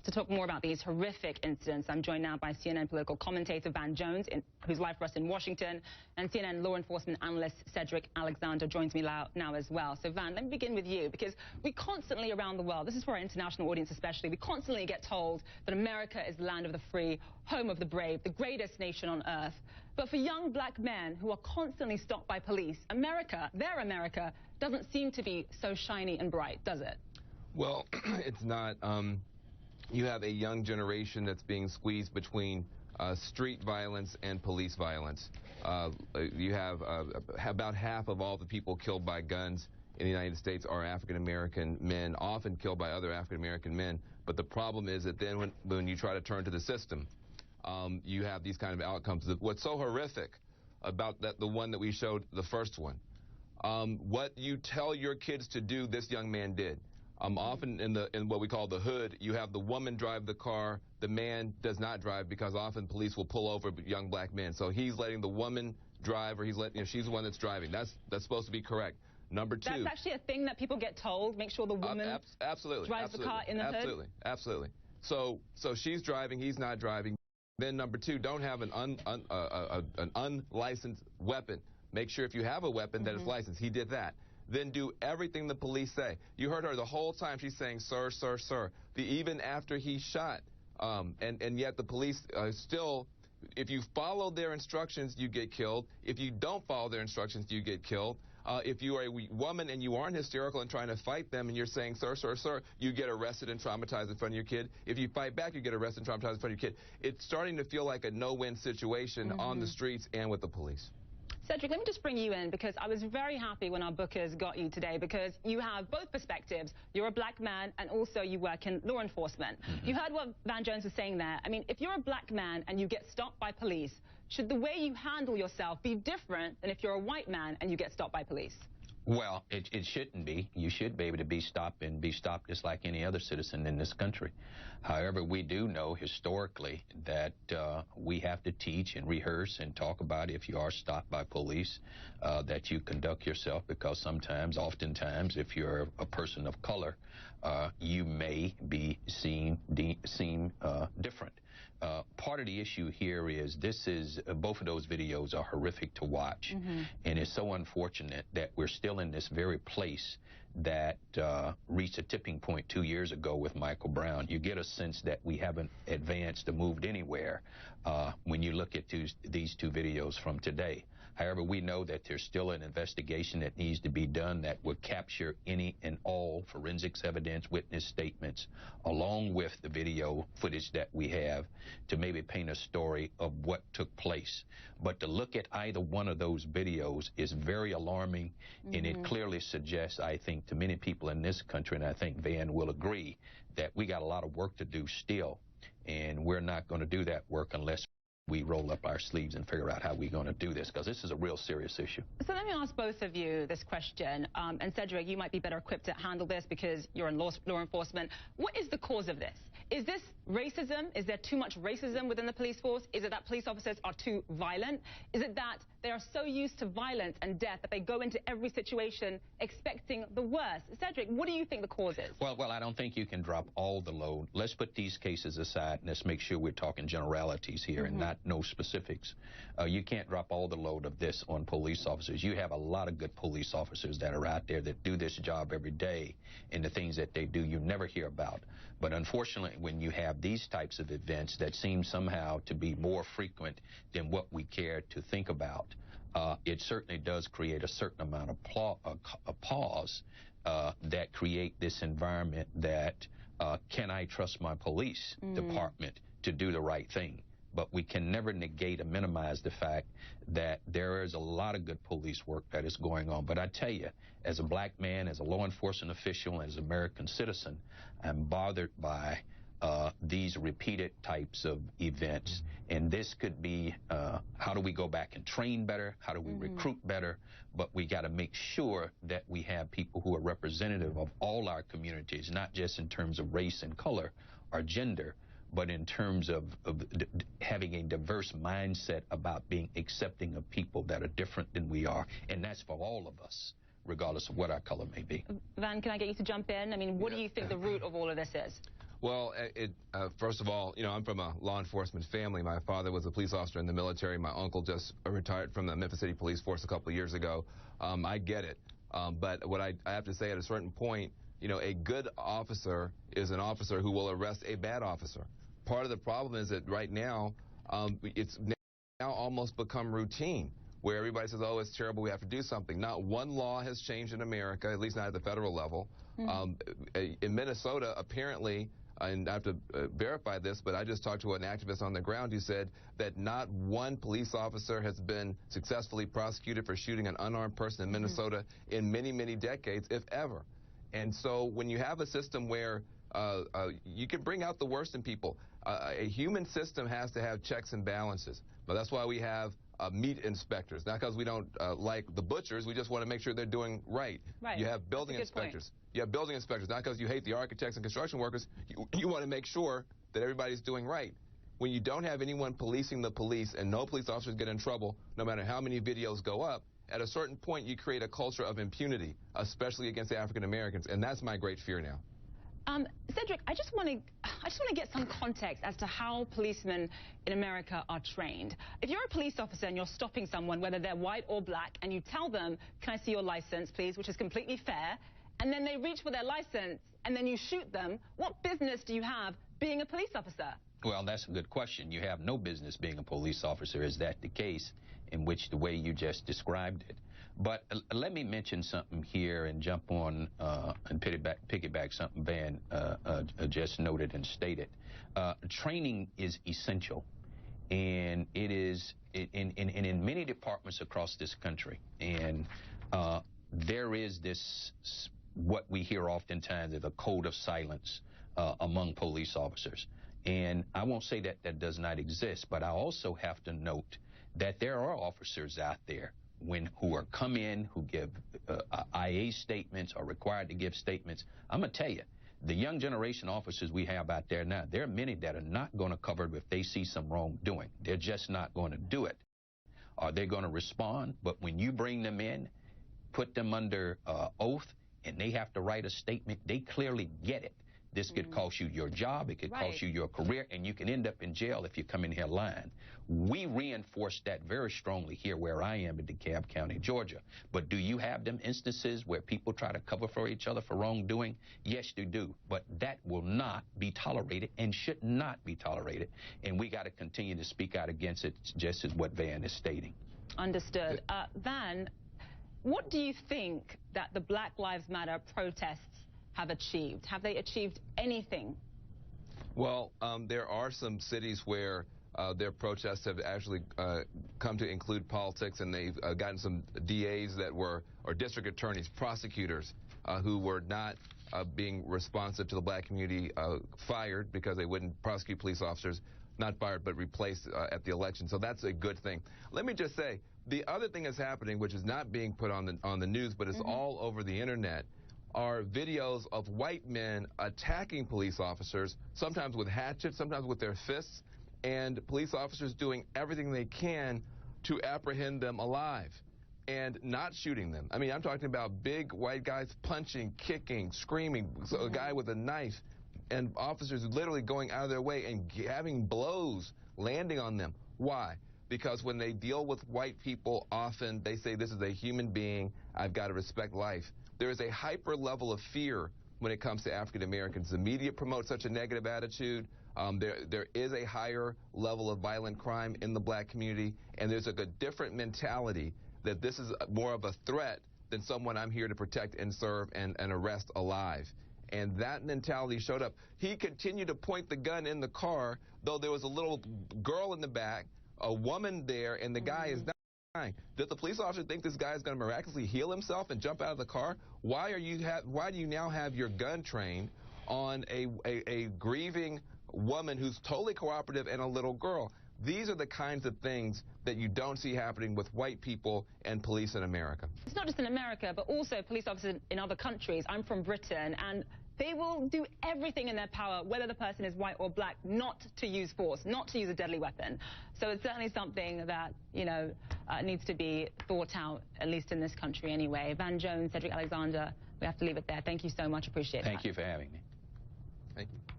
To talk more about these horrific incidents, I'm joined now by CNN political commentator Van Jones, who's live for us in Washington, and CNN law enforcement analyst Cedric Alexander joins me now as well. So, Van, let me begin with you, because we constantly around the world, this is for our international audience especially, we constantly get told that America is the land of the free, home of the brave, the greatest nation on earth. But for young black men who are constantly stopped by police, America, their America, doesn't seem to be so shiny and bright, does it? Well, it's not. You have a young generation that's being squeezed between street violence and police violence. You have about half of all the people killed by guns in the United States are African-American men, often killed by other African-American men. But the problem is that then when you try to turn to the system, you have these kind of outcomes. What's so horrific about the one that we showed, the first one, what you tell your kids to do, this young man did. Often in what we call the hood, you have the woman drive the car, the man does not drive, because often police will pull over young black men. So he's letting the woman drive, or he's letting, she's the one that's driving. That's supposed to be correct. Number two. That's actually a thing that people get told. Make sure the woman drives the car in the hood. Absolutely. So she's driving, he's not driving. Then number two, don't have an unlicensed weapon. Make sure if you have a weapon that is licensed. He did that. Then do everything the police say. You heard her the whole time. She's saying, sir, sir, sir. Even after he shot. And yet the police still, if you follow their instructions, you get killed. If you don't follow their instructions, you get killed. If you are a woman and you aren't hysterical and trying to fight them and you're saying, sir, sir, sir, you get arrested and traumatized in front of your kid. If you fight back, you get arrested and traumatized in front of your kid. It's starting to feel like a no-win situation on the streets and with the police. Cedric, let me just bring you in, because I was very happy when our bookers got you today, because you have both perspectives. You're a black man, and also you work in law enforcement. You heard what Van Jones was saying there. I mean, if you're a black man and you get stopped by police, should the way you handle yourself be different than if you're a white man and you get stopped by police? Well, it shouldn't be. You should be able to be stopped and be stopped just like any other citizen in this country. However, we do know historically that we have to teach and rehearse and talk about, if you are stopped by police, that you conduct yourself, because sometimes, oftentimes, if you're a person of color, you may be seem different. Part of the issue here is both of those videos are horrific to watch, and it's so unfortunate that we're still in this very place that reached a tipping point 2 years ago with Michael Brown. You get a sense that we haven't advanced or moved anywhere when you look at these two videos from today. However, we know that there's still an investigation that needs to be done that would capture any and all forensics evidence, witness statements, along with the video footage that we have, to maybe paint a story of what took place. But to look at either one of those videos is very alarming, and it clearly suggests, I think, to many people in this country, and I think Van will agree, that we got a lot of work to do still, and we're not going to do that work unless we roll up our sleeves and figure out how we're going to do this, because this is a real serious issue. So let me ask both of you this question. And Cedric, you might be better equipped to handle this because you're in law enforcement. What is the cause of this? Is this racism? Is there too much racism within the police force? Is it that police officers are too violent? Is it that they are so used to violence and death that they go into every situation expecting the worst? Cedric, what do you think the cause is? Well, I don't think you can drop all the load. Let's put these cases aside, and let's make sure we're talking generalities here and not no specifics. You can't drop all the load of this on police officers. You have a lot of good police officers that are out there that do this job every day, and the things that they do you never hear about. But unfortunately, when you have these types of events that seem somehow to be more frequent than what we care to think about, it certainly does create a certain amount of pause that create this environment that can I trust my police department to do the right thing? But we can never negate or minimize the fact that there is a lot of good police work that is going on. But I tell you, as a black man, as a law enforcement official, as an American citizen, I'm bothered by these repeated types of events. And this could be, how do we go back and train better? How do we recruit better? But we got to make sure that we have people who are representative of all our communities, not just in terms of race and color or gender, but in terms of having a diverse mindset about being accepting of people that are different than we are. And that's for all of us, regardless of what our color may be. Van, can I get you to jump in? I mean, what do you think the root of all of this is? Well, first of all, I'm from a law enforcement family. My father was a police officer in the military. My uncle just retired from the Memphis City Police Force a couple of years ago. I get it. But what I have to say, at a certain point, a good officer is an officer who will arrest a bad officer. Part of the problem is that right now, it's now almost become routine, where everybody says, oh, it's terrible, we have to do something. Not one law has changed in America, at least not at the federal level. In Minnesota, apparently, and I have to verify this, but I just talked to an activist on the ground who said that not one police officer has been successfully prosecuted for shooting an unarmed person in Minnesota in many, many decades, if ever. And so when you have a system where you can bring out the worst in people, a human system has to have checks and balances. But that's why we have meat inspectors, not because we don't like the butchers. We just want to make sure they're doing right. You have building inspectors. You have building inspectors, not because you hate the architects and construction workers. You want to make sure that everybody's doing right. When you don't have anyone policing the police and no police officers get in trouble, no matter how many videos go up, at a certain point you create a culture of impunity, especially against African Americans, and that's my great fear now. Cedric, I just want to get some context as to how policemen in America are trained. If you're a police officer and you're stopping someone, whether they're white or black, and you tell them, can I see your license, please, which is completely fair, and then they reach for their license and then you shoot them, what business do you have being a police officer? Well, that's a good question. You have no business being a police officer. Is that the case, in which the way you just described it? But let me mention something here and jump on and piggyback something Van just noted and stated. Training is essential, and it is in many departments across this country. And there is this, what we hear oftentimes, is a code of silence among police officers. And I won't say that that does not exist, but I also have to note that there are officers out there who come in, who give IA statements, are required to give statements. I'm going to tell you, the young generation officers we have out there now, there are many that are not going to cover it if they see some wrongdoing. They're just not going to do it. Are they going to respond? But when you bring them in, put them under oath, and they have to write a statement, they clearly get it. This could cost you your job, it could cost you your career, and you can end up in jail if you come in here lying. We reinforce that very strongly here where I am in DeKalb County, Georgia. But do you have them instances where people try to cover for each other for wrongdoing? Yes, you do. But that will not be tolerated and should not be tolerated. And we got to continue to speak out against it, just as what Van is stating. Understood. Van, what do you think that the Black Lives Matter protests have achieved? Have they achieved anything? Well, there are some cities where their protests have actually come to include politics, and they've gotten some DAs that were, or district attorneys, prosecutors who were not being responsive to the black community fired because they wouldn't prosecute police officers, not fired, but replaced at the election. So that's a good thing. Let me just say, the other thing that's happening, which is not being put on the news, but it's all over the internet, are videos of white men attacking police officers, sometimes with hatchets, sometimes with their fists, and police officers doing everything they can to apprehend them alive and not shooting them. I mean, I'm talking about big white guys punching, kicking, screaming, so a guy with a knife, and officers literally going out of their way and having blows landing on them. Why? Because when they deal with white people, often they say, this is a human being, I've got to respect life. There is a hyper level of fear when it comes to African Americans. The media promotes such a negative attitude. There is a higher level of violent crime in the black community, and there's a different mentality that this is more of a threat than someone I'm here to protect and serve and arrest alive. And that mentality showed up. He continued to point the gun in the car, though there was a little girl in the back, a woman there, and the guy is dying. Does the police officer think this guy is going to miraculously heal himself and jump out of the car? Why do you now have your gun trained on a grieving woman who's totally cooperative and a little girl? These are the kinds of things that you don't see happening with white people and police in America. It's not just in America, but also police officers in other countries. I'm from Britain, and they will do everything in their power, whether the person is white or black, not to use force, not to use a deadly weapon. So it's certainly something that, needs to be thought out, at least in this country anyway. Van Jones, Cedric Alexander, we have to leave it there. Thank you so much. Appreciate it. Thank you for having me. Thank you.